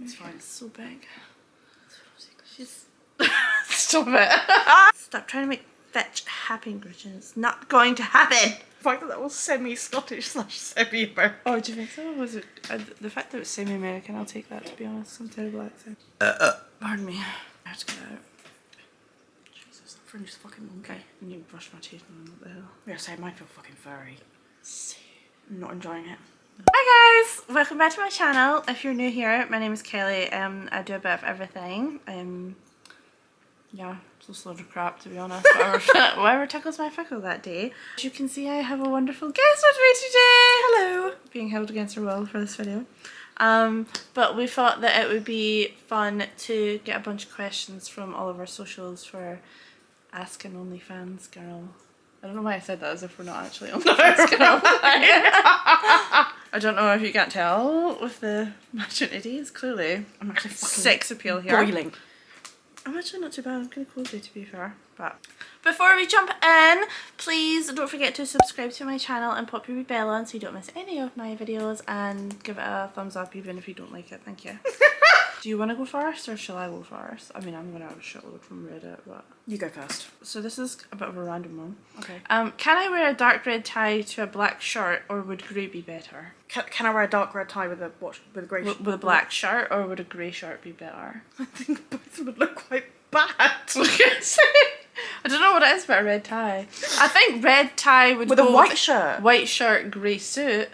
It's fine. It's so big. She's... Stop it. Stop trying to make fetch happen, Gretchen. It's not going to happen. The fact that was semi-Scottish / semi-American. Oh, do you think so? Was it the fact that it was semi-American? I'll take that, to be honest. Some terrible accent. Pardon me. I have to get out. Jesus, that fringe is fucking wonky. Okay, I need to brush my teeth and what the hell. Yeah, same. Mine feel fucking furry. I'm not enjoying it. Hi guys! Welcome back to my channel. If you're new here, my name is Kelly. I do a bit of everything. Yeah, just a load of crap, to be honest. Whatever tickles my fickle that day. As you can see, I have a wonderful guest with me today. Hello! Being held against her will for this video. But we thought that it would be fun to get a bunch of questions from all of our socials for Ask an Onlyfans girl. I don't know why I said that as if we're not actually Onlyfans girl. I don't know if you can't tell with the matching titties, clearly. I'm actually fucking sex appeal here. boiling. I'm actually not too bad. I'm kind of cozy, to be fair. But before we jump in, please don't forget to subscribe to my channel and pop your wee bell on so you don't miss any of my videos, and give it a thumbs up even if you don't like it. Thank you. Do you want to go first or shall I go first? I mean, I'm going to have a shitload from Reddit, but... You go first. So this is a bit of a random one. Okay. Can I wear a dark red tie to a black shirt, or would grey be better? Can I wear a dark red tie with a grey shirt? With a black shirt, or would a grey shirt be better? I think both would look quite bad. I don't know what it is about a red tie. I think red tie would with go a white shirt. White shirt, grey suit.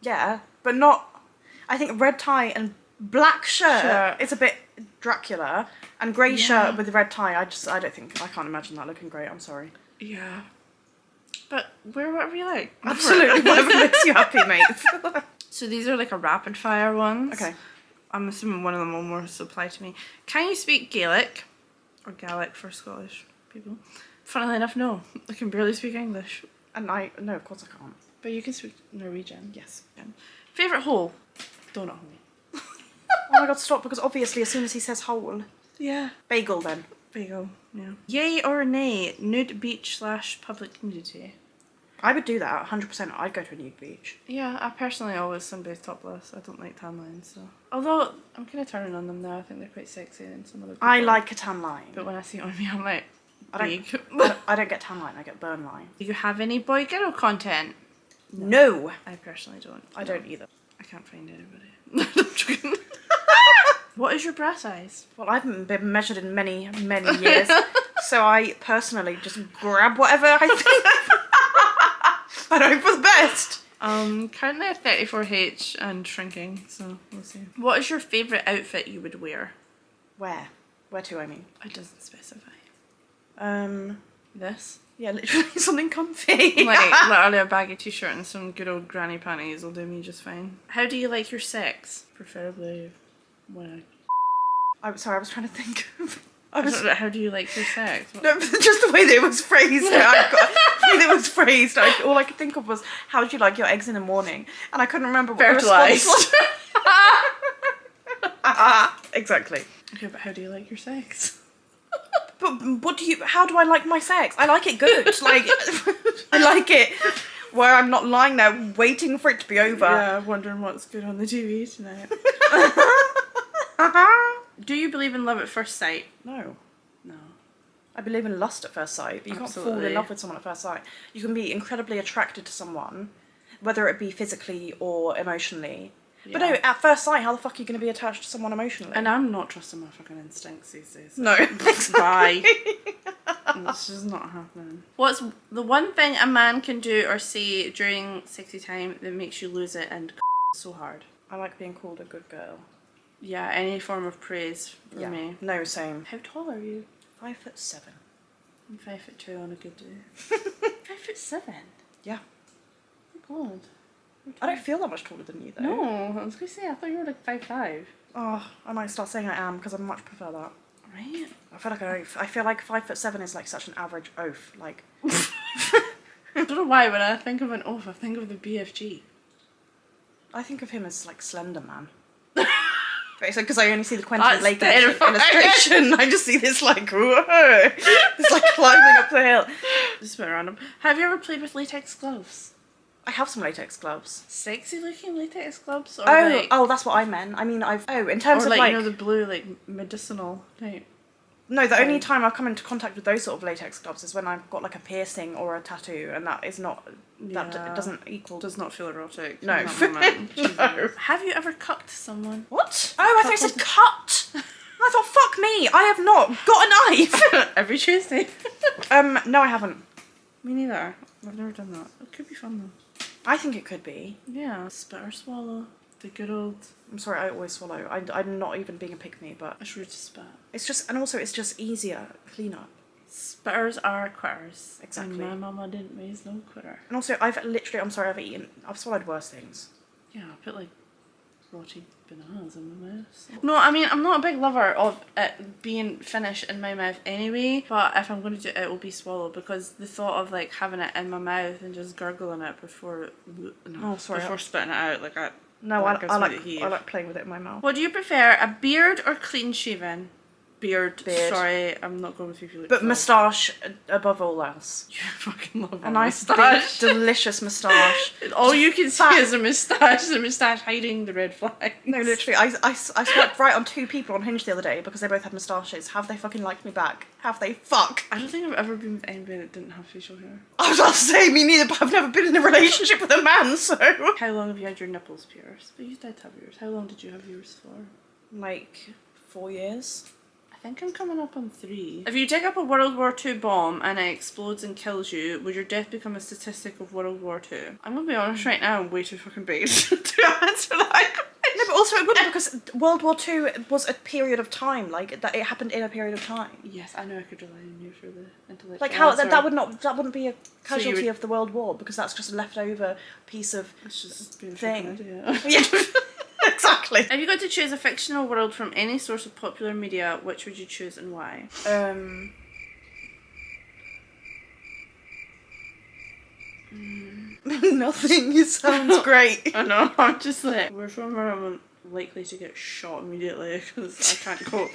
Yeah, but not... I think red tie and black shirt is a bit Dracula, and grey shirt with the red tie, I can't imagine that looking great, I'm sorry. Yeah. But wear whatever you like. Absolutely, whatever makes you happy, mate. So these are like a rapid fire ones. Okay. I'm assuming one of them will more apply to me. Can you speak Gaelic? Or Gaelic for Scottish people. Funnily enough, no. I can barely speak English. And no, of course I can't. But you can speak Norwegian. Yes. Favourite hole? Donut hole. Oh my god, stop, because obviously as soon as he says hole. Yeah. Bagel then. Bagel, yeah. Yay or nay, nude beach / public nudity? I would do that, 100%. I'd go to a nude beach. Yeah, I personally always sunbathe topless. I don't like tan lines, so. Although, I'm kind of turning on them now. I think they're quite sexy and some other people. I like a tan line. But when I see it on me, I'm like, big. I don't get tan line, I get burn line. Do you have any boy girl content? No. I personally don't. I don't either. I can't find anybody. I'm joking. What is your bra size? Well, I haven't been measured in many, many years, so I personally just grab whatever I think. I hope for the best. Currently at 34H and shrinking, so we'll see. What is your favourite outfit you would wear? Where? Where to, I mean? It doesn't specify. This? Yeah, literally something comfy. Like, literally a baggy t-shirt and some good old granny panties will do me just fine. How do you like your sex? Preferably when I'm sorry, I was trying to think of... I don't know, how do you like your sex? No, just the way that it was phrased. All I could think of was, how do you like your eggs in the morning? And I couldn't remember what the response was. Exactly. Okay, but how do you like your sex? But how do I like my sex? I like it good. Like, I like it where I'm not lying there waiting for it to be over. Yeah, wondering what's good on the TV tonight. Do you believe in love at first sight? No. No. I believe in lust at first sight, but you can't fall in love with someone at first sight. You can be incredibly attracted to someone, whether it be physically or emotionally. Yeah. But no, at first sight, how the fuck are you going to be attached to someone emotionally? And I'm not trusting my fucking instincts these days. No. Bye. It's just not happening. What's the one thing a man can do or say during sexy time that makes you lose it and so hard? I like being called a good girl. Yeah, any form of praise for me. No, same. How tall are you? 5'7". I'm 5'2" on a good day. 5'7"? Yeah. Oh my god. I don't feel that much taller than you though. No, I was gonna say I thought you were like 5'5". Oh, I might start saying I am because I much prefer that. Right? I feel like an oaf. I feel like 5'7" is like such an average oaf. Like. I don't know why when I think of an oaf I think of the BFG. I think of him as like Slender Man. Because I only see the Quentin Lake terrifying. illustration. I just see this like, whoa, it's like climbing up the hill. This is a bit random. Have you ever played with latex gloves? I have some latex gloves. Sexy looking latex gloves? Or that's what I meant. I mean, in terms of like, you know, the blue, like, medicinal type. No, the only time I've come into contact with those sort of latex gloves is when I've got like a piercing or a tattoo, and that is not, that doesn't equal. Does not feel erotic. No. No. Have you ever cucked someone? What? Oh, I thought it said cut! I thought, fuck me, I have not got a knife! Every Tuesday. No, I haven't. Me neither. I've never done that. It could be fun though. I think it could be. Yeah. Spit or swallow. The good old... I'm sorry, I always swallow. I'm not even being a pick-me, but... It's rude to spit. It's just, and also it's just easier, cleaner. Spitters are quitters. Exactly. And my mama didn't raise no quitter. And also, I've swallowed worse things. Yeah, I put like rotted bananas in my mouth. So. No, I mean, I'm not a big lover of it being finished in my mouth anyway, but if I'm going to do it, it will be swallow, because the thought of like having it in my mouth and just gurgling it before spitting it out, like I... No, I like playing with it in my mouth. What do you prefer, a beard or clean shaven? Beard. Sorry, I'm not going with you. But moustache above all else. You fucking love a nice, big, delicious moustache. All you can see is a moustache. The moustache hiding the red flag. No, literally, I swiped right on 2 people on Hinge the other day because they both had moustaches. Have they fucking liked me back? Have they? Fuck. I don't think I've ever been with anybody that didn't have facial hair. I was about to say, me neither, but I've never been in a relationship with a man, so... How long have you had your nipples pierced? But you did have yours. How long did you have yours for? Like, 4 years. I think I'm coming up on 3. If you dig up a World War II bomb and it explodes and kills you, would your death become a statistic of World War II? I'm gonna be honest right now, I'm way too fucking big to answer that. No, but also it wouldn't, because World War II was a period of time, like, that it happened in a period of time. Yes, I know I could rely on you for the intellectual Like, how, that wouldn't be a casualty of the World War, because that's just a leftover piece of thing. Yeah. Exactly. If you got to choose a fictional world from any source of popular media, which would you choose and why? Nothing. It sounds great. I know. I'm just like, we're somewhere I'm likely to get shot immediately because I can't cope.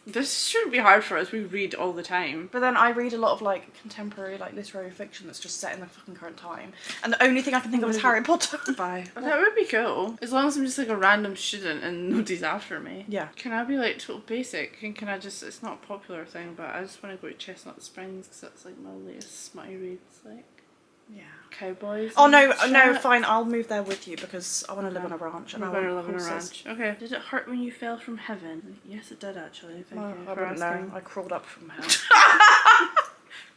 This shouldn't be hard for us. We read all the time. But then I read a lot of like contemporary, like literary fiction that's just set in the fucking current time. And the only thing I can think of is Harry Potter. Bye. That would be cool. As long as I'm just like a random student and nobody's after me. Yeah. Can I be like total basic? And can I just, it's not a popular thing, but I just want to go to Chestnut Springs because that's like my latest smutty reads. Like, yeah. Cowboys. Oh no, no, fine. I'll move there with you because I want to live on a ranch. And I want to live on a ranch. Okay. Did it hurt when you fell from heaven? Yes, it did actually. Thank you for asking. No, I crawled up from hell.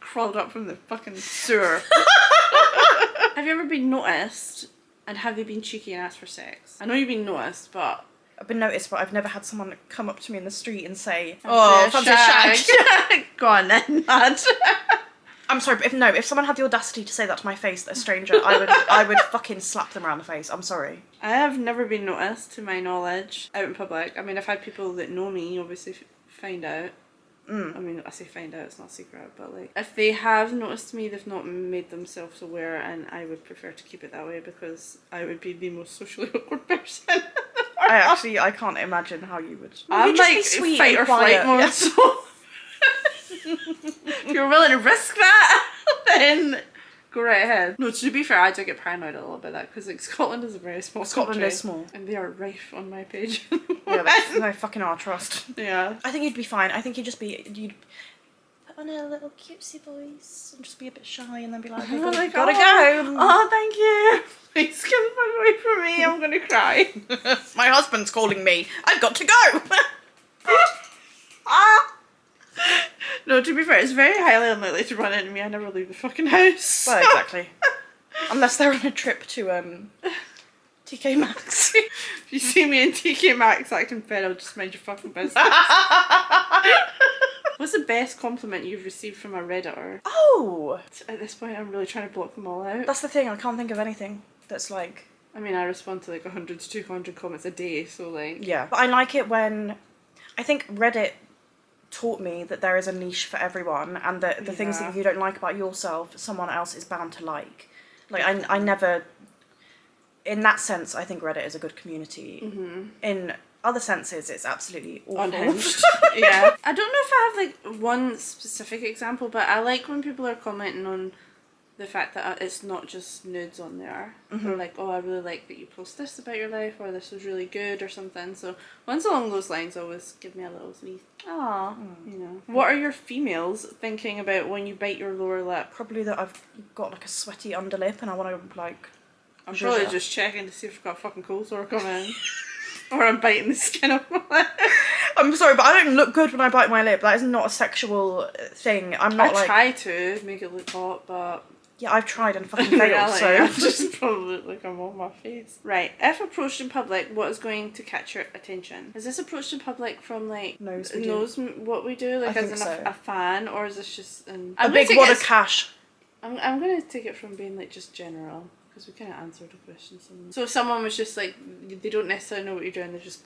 Crawled up from the fucking sewer. Have you ever been noticed? And have they been cheeky and asked for sex? I know you've been noticed, but... I've been noticed, but I've never had someone come up to me in the street and say, "Oh, fancy a shag." Go on then, lad. I'm sorry, but if someone had the audacity to say that to my face, a stranger, I would fucking slap them around the face. I'm sorry. I have never been noticed, to my knowledge, out in public. I mean, I've had people that know me obviously find out. I mean, I say find out, it's not a secret, but like, if they have noticed me, they've not made themselves aware, and I would prefer to keep it that way because I would be the most socially awkward person. I can't imagine how you would. I'm like sweet fight or flight mode, so... If you're willing to risk that, then go right ahead. No, to be fair, I do get paranoid a little bit of that because like Scotland is a very small country. Scotland is small. And they are rife on my page. Yeah, they fucking are, trust. Yeah. I think you'd be fine. I think you'd put on a little cutesy voice and just be a bit shy and then be like, "Hey, gotta go. Oh, thank you. Please get the fuck away from me. I'm gonna cry. My husband's calling me. I've got to go. No, to be fair, it's very highly unlikely to run into me. I never leave the fucking house. Well, exactly. Unless they're on a trip to TK Maxx. If you see me in TK Maxx acting fed, I'll just mind your fucking business. What's the best compliment you've received from a Redditor? Oh! At this point, I'm really trying to block them all out. That's the thing, I can't think of anything that's like... I mean, I respond to like 100 to 200 comments a day, so like... Yeah. But I like it when... I think Reddit taught me that there is a niche for everyone, and that the things that you don't like about yourself, someone else is bound to like. Like, I never... In that sense, I think Reddit is a good community. other senses, it's absolutely awful. Unhinged. Yeah. I don't know if I have like one specific example, but I like when people are commenting on the fact that it's not just nudes on there. They're like, oh, I really like that you post this about your life, or this was really good, or something. So ones along those lines always give me a little sweet, aw, you know. What are your females thinking about when you bite your lower lip? Probably that I've got like a sweaty underlip and I want to like... I'm probably just checking to see if I've got a fucking cold sore coming. Or I'm biting the skin off my lip. I'm sorry, but I don't look good when I bite my lip. That is not a sexual thing. I'm not I try to make it look hot, but... Yeah, I've tried and fucking failed, so... I just probably look like I'm on my face. Right, if approached in public, what is going to catch your attention? Is this approached in public from, like... knows what we do? Like, as in a fan? Or is this just... a big wad of cash. I'm going to take it from being, like, just general. Because we kind of answered the question. So if someone was just, like... They don't necessarily know what you're doing. They've just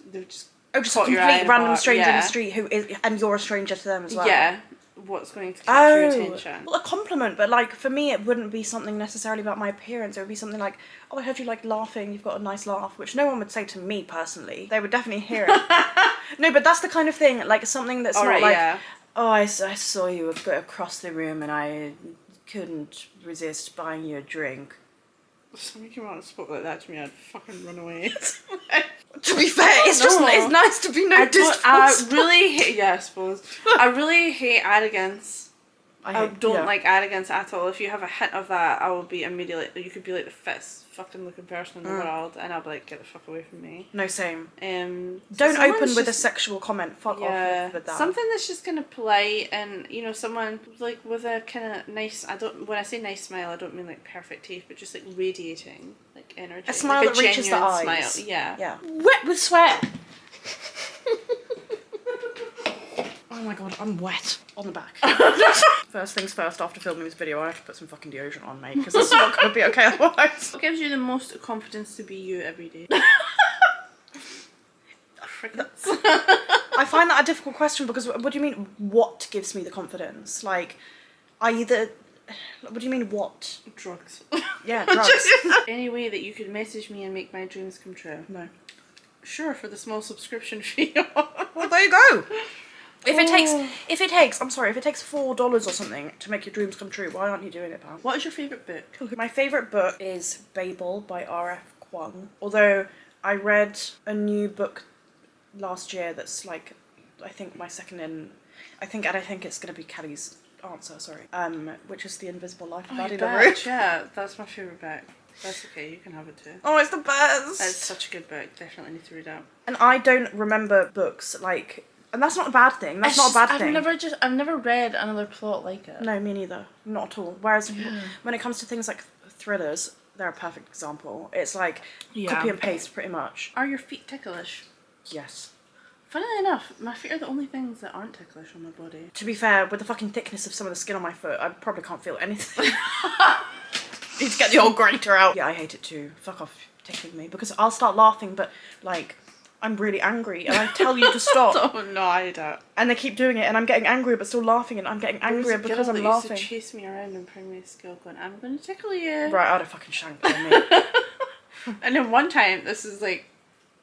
Oh, just a complete random stranger in the street who is... And you're a stranger to them as well. Yeah. What's going to catch your attention? Well, a compliment, but like for me it wouldn't be something necessarily about my appearance. It would be something like, oh, I heard you like laughing, you've got a nice laugh, which no one would say to me personally. They would definitely hear it. No, but that's the kind of thing, like something that's not like, oh, I saw you go across the room and I couldn't resist buying you a drink. If somebody came out and spoke like that to me, I'd fucking run away. To be fair, it's nice to be noticed. I really hate, yeah, I suppose. I really hate arrogance. I don't like arrogance at all. If you have a hint of that, I will be immediately, you could be like the fittest fucking looking person in the world, and I'll be like, get the fuck away from me. No, same. Don't open with a sexual comment. Fuck off with that. Something that's just kind of polite, and you know, someone like with a kind of nice. When I say nice smile, I don't mean like perfect teeth, but just like radiating like energy. A smile like that reaches the eyes. Smile. Yeah. Wet with sweat. Oh my god, I'm wet on the back. First things first, after filming this video, I have to put some fucking deodorant on, mate, because it's not going to be okay otherwise. What gives you the most confidence to be you every day? Crickets. I find that a difficult question because what do you mean, what gives me the confidence? Like, what do you mean, what? Drugs. Yeah, drugs. Any way that you could message me and make my dreams come true? No. Sure, for the small subscription fee. Well, there you go. If it takes $4 or something to make your dreams come true, why aren't you doing it, pal? What is your favourite book? My favourite book is Babel by R.F. Kuang. Although I read a new book last year that's like, I think my second in, I think it's going to be Kelly's answer, sorry. Which is The Invisible Life of Addie LaRue. Yeah, that's my favourite book. That's okay, you can have it too. Oh, it's the best! It's such a good book, definitely need to read it. And I don't remember books like... And that's not a bad thing. I've never read another plot like it. No, me neither. Not at all. Whereas when it comes to things like thrillers, they're a perfect example. It's like copy and paste pretty much. Are your feet ticklish? Yes. Funnily enough, my feet are the only things that aren't ticklish on my body. To be fair, with the fucking thickness of some of the skin on my foot, I probably can't feel anything. Need to get the old grater out. Yeah, I hate it too. Fuck off tickling me. Because I'll start laughing, but like... I'm really angry and I tell you to stop. Oh no, I don't. And they keep doing it and I'm getting angrier but still laughing and I'm getting angrier because I'm laughing. Used to chase me around in primary school going, I'm going to tickle you. Right, I'd have fucking shanked me. And then one time, this is like,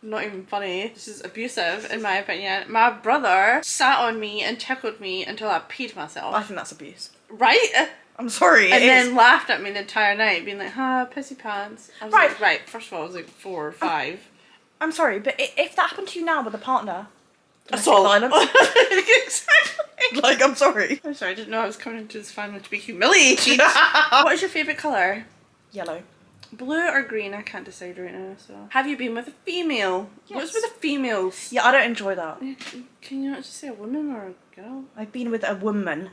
not even funny, this is abusive in my opinion, my brother sat on me and tickled me until I peed myself. I think that's abuse. Right? I'm sorry, and then laughed at me the entire night being like, pissy pants. I was like, right, first of all I was like 4 or 5. I'm sorry, but if that happened to you now with a partner, assault violence. Exactly. Like, I'm sorry. I'm sorry, I didn't know I was coming into this family to be humiliated. What is your favourite colour? Yellow. Blue or green? I can't decide right now. So, have you been with a female? Yes. What's with the females? Yeah, I don't enjoy that. Can you not just say a woman or a girl? I've been with a woman.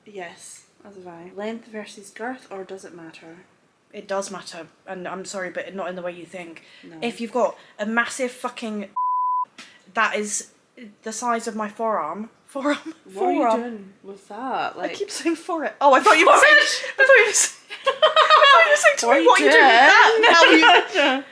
Yes, as have I. Length versus girth, or does it matter? It does matter, and I'm sorry, but not in the way you think. No. If you've got a massive fucking that is the size of my forearm. What are you doing with that? Like, I keep saying for it. Oh, I thought you were saying. I thought you were saying to me, what are you doing with that?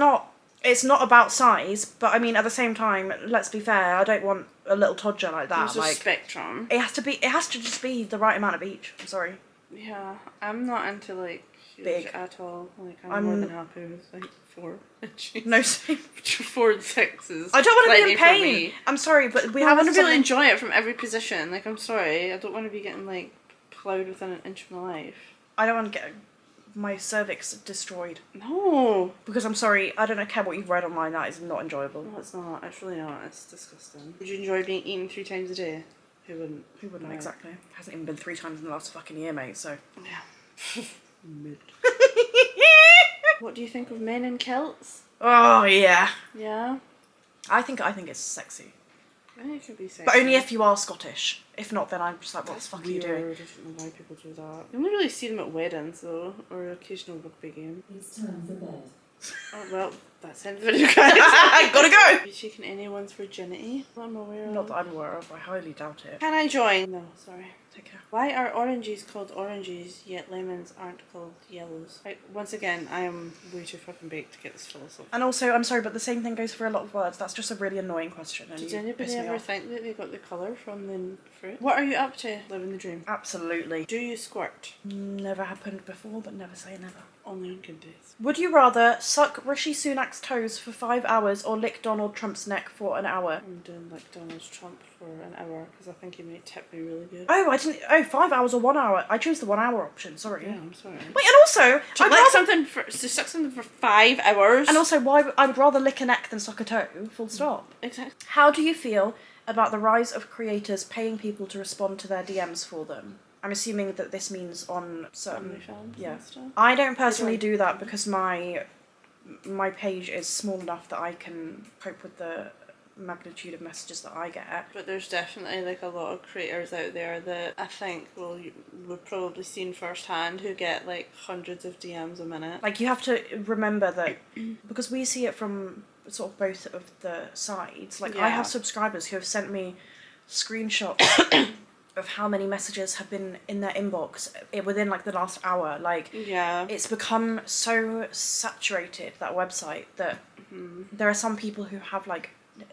No, it's not about size, but I mean at the same time, let's be fair. I don't want a little todger like that. There's a spectrum. It has to just be the right amount of each. I'm sorry. Yeah, I'm not into like huge big at all. Like I'm more than happy with like 4 inches. No, same. 4 and 6 is. I don't want to be in plenty for pain. me. I'm sorry, but we I have want to something... really enjoy it from every position. Like I'm sorry, I don't want to be getting like ploughed within an inch of my life. I don't want to get my cervix destroyed. No. Because I'm sorry, I don't care what you've read online, that is not enjoyable. No, it's not. It's really not. It's disgusting. Would you enjoy being eaten 3 times a day? Who wouldn't? Who wouldn't, exactly. It hasn't even been 3 times in the last fucking year, mate, so... Yeah. Mid. What do you think of men in kilts? Oh, yeah. Yeah? I think it's sexy. I think it could be sexy. But only if you are Scottish. If not, then I'm just like, what the fuck are you doing? I don't know why people do that. You only really see them at weddings, though, or occasional rugby game. It's time for bed. Oh, well, that's it for you guys. Gotta go! Have you taken anyone's virginity? I'm aware of. Not that I'm aware of, I highly doubt it. Can I join? No, sorry. Take care. Why are oranges called oranges, yet lemons aren't called yellows? Once again, I am way too fucking baked to get this philosophical. And also, I'm sorry, but the same thing goes for a lot of words. That's just a really annoying question. And Did you anybody piss me ever off. think that they got the colour from the fruit? What are you up to? Living the dream. Absolutely. Do you squirt? Never happened before, but never say never. Only on good days. Would you rather suck Rishi Sunak's toes for 5 hours or lick Donald Trump's neck for an hour? I'm doing like Donald Trump for an hour because I think he might tip me really good. Oh, I didn't. Oh, 5 hours or 1 hour. I chose the 1 hour option. Sorry. Yeah, I'm sorry. Wait, and also, To lick something for to suck something for 5 hours. And also, why I would rather lick a neck than suck a toe. Full stop. Exactly. How do you feel about the rise of creators paying people to respond to their DMs for them? I'm assuming that this means on certain... Onlyfans Yeah. and stuff. I don't personally do that because my page is small enough that I can cope with the magnitude of messages that I get. But there's definitely like a lot of creators out there that I think we've probably seen firsthand who get like hundreds of DMs a minute. Like, you have to remember that because we see it from sort of both of the sides. Like, I Yeah. have subscribers who have sent me screenshots of how many messages have been in their inbox within like the last hour. Like, Yeah. it's become so saturated, that website, that there are some people who have like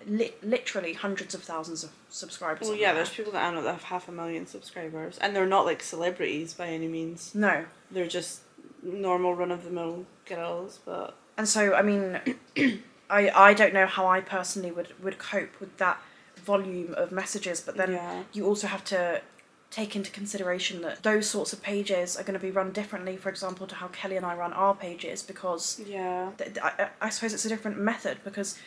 literally hundreds of thousands of subscribers. Well, on yeah, there. there's people that I know that have 500,000 subscribers, and they're not like celebrities by any means. No. They're just normal run-of-the-mill girls, but... And so, I mean, I don't know how I personally would cope with that volume of messages, but then Yeah. you also have to take into consideration that those sorts of pages are going to be run differently, for example, to how Kelly and I run our pages, because Yeah. I suppose it's a different method, because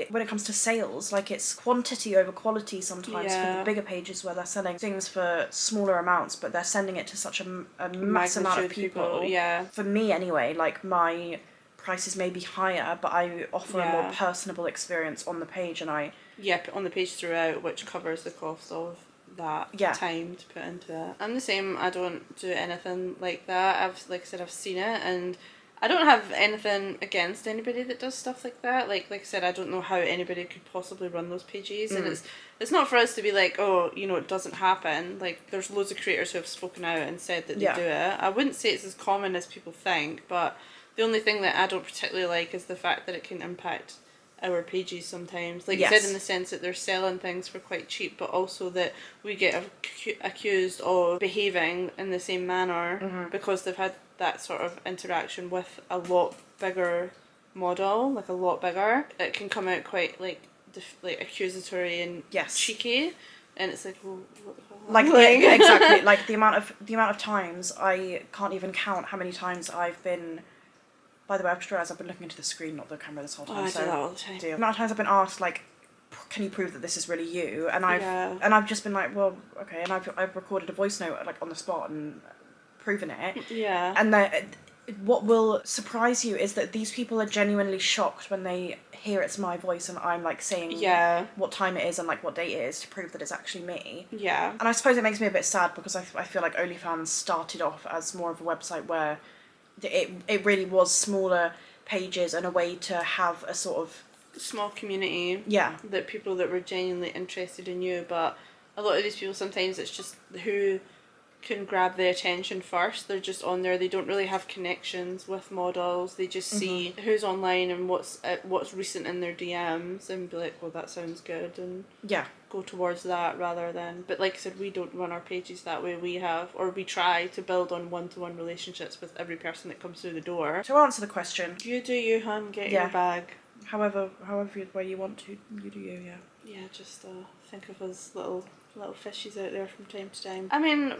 when it comes to sales, like, it's quantity over quality sometimes for Yeah. the bigger pages where they're selling things for smaller amounts, but they're sending it to such a mass amount of people. Yeah. For me anyway, like, my prices may be higher, but I offer a more Yeah. personable experience on the page, and I... Yeah, on the page throughout, which covers the cost of that Yeah. time to put into it. I'm the same. I don't do anything like that. Like I said, I've seen it, and I don't have anything against anybody that does stuff like that. Like I said, I don't know how anybody could possibly run those pages, and it's not for us to be like, oh, you know, it doesn't happen. Like, there's loads of creators who have spoken out and said that they Yeah. do it. I wouldn't say it's as common as people think, but the only thing that I don't particularly like is the fact that it can impact our pages sometimes. Like you Yes. said, in the sense that they're selling things for quite cheap, but also that we get accused of behaving in the same manner because they've had that sort of interaction with a lot bigger model, like a lot bigger. It can come out quite like accusatory and Yes. cheeky, and it's like, well, Like, yeah, exactly. Like, the amount of times, I can't even count how many times I've been... By the way, I've just realised I've been looking into the screen, not the camera, this whole time. I do so that all the time. The amount of times I've been asked, like, can you prove that this is really you? And I've just been like, well, okay. And I've recorded a voice note, like, on the spot and proven it. Yeah. And what will surprise you is that these people are genuinely shocked when they hear it's my voice and I'm like saying what time it is and like what date it is to prove that it's actually me. Yeah. And I suppose it makes me a bit sad because I feel like Onlyfans started off as more of a website where it really was smaller pages and a way to have a sort of small community. Yeah. That people that were genuinely interested in you, but a lot of these people sometimes it's just who can grab the attention first. They're just on there. They don't really have connections with models. They just see who's online and what's recent in their DMs and be like, well, that sounds good, and go towards that rather than. But like I said, we don't run our pages that way. We try to build on one-to-one relationships with every person that comes through the door. To answer the question, You do you, hun. Get your bag. However way you want to, you do you. Yeah, just think of us little fishies out there from time to time. I mean,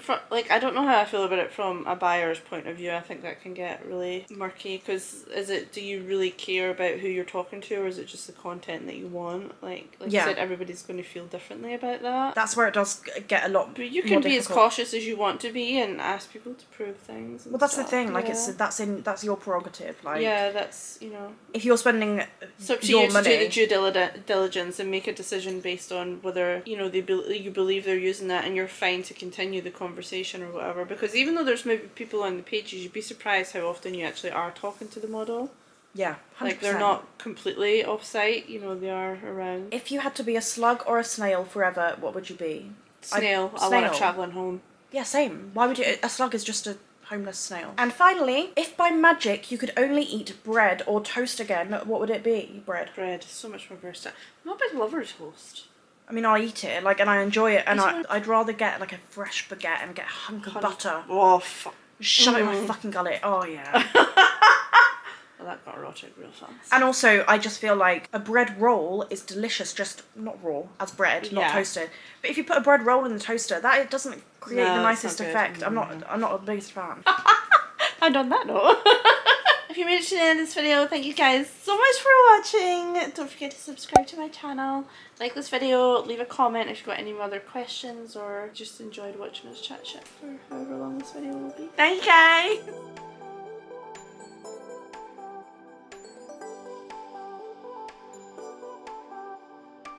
I don't know how I feel about it from a buyer's point of view. I think that can get really murky, because do you really care about who you're talking to, or is it just the content that you want? Like you said, everybody's going to feel differently about that. That's where it does get a lot. But you can be as cautious as you want to be and ask people to prove things. Well, that's the thing. Like that's your prerogative. Like that's if you're spending it's up to your you money, to do the due diligence and make a decision based on whether you believe they're using that, and you're fine to continue the conversation or whatever. Because even though there's maybe people on the pages, you'd be surprised how often you actually are talking to the model. Yeah, 100%. Like they're not completely off-site. They are around. If you had to be a slug or a snail forever, what would you be? Snail. I want a travelling home. Yeah, same. Why would you? A slug is just a homeless snail. And finally, if by magic you could only eat bread or toast again, what would it be? Bread. Bread. So much more versatile. I'm not a big lover of toast. I mean, I eat it, and I enjoy it, and I'd rather get, like, a fresh baguette and get a hunk of butter. Oh, fuck. Shove it in my fucking gullet. Oh, yeah. Well, that got erotic real fast. And also, I just feel like a bread roll is delicious, just not raw, as bread, not toasted. But if you put a bread roll in the toaster, it doesn't create the nicest effect. I'm not the biggest fan. And on that note... If you made it to the end of this video, thank you guys so much for watching. Don't forget to subscribe to my channel, like this video, leave a comment if you've got any other questions, or just enjoyed watching us chat shit for however long this video will be. Thank you guys!